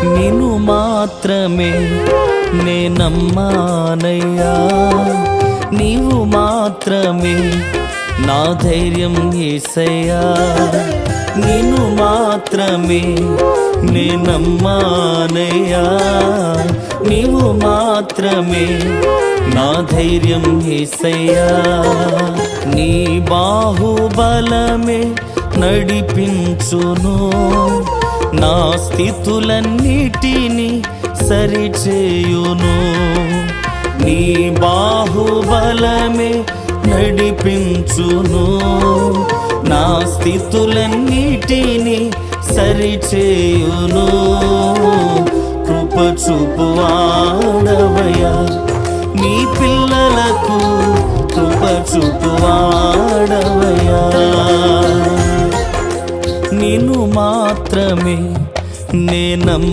నిన్ను మాత్రమే నే నమ్మానయ్యా, నీవు మాత్రమే నా ధైర్యం యేసయ్యా, నిన్ను మాత్రమే నే నమ్మానయ్యా, నీవు మాత్రమే నా ధైర్యం యేసయ్యా. నీ బాహుబలమే నడిపించును, నా స్థితులన్నిటినీ సరిచేయును. నీ బాహుబలమే నడిపించును, నా స్థితులన్నిటినీ సరిచేయును. కృప చూపువాడవయ్యా, నీ పిల్లలకు కృప చూపువాడవయ్యా. నిన్ను మాత్రమే నే నమ్మ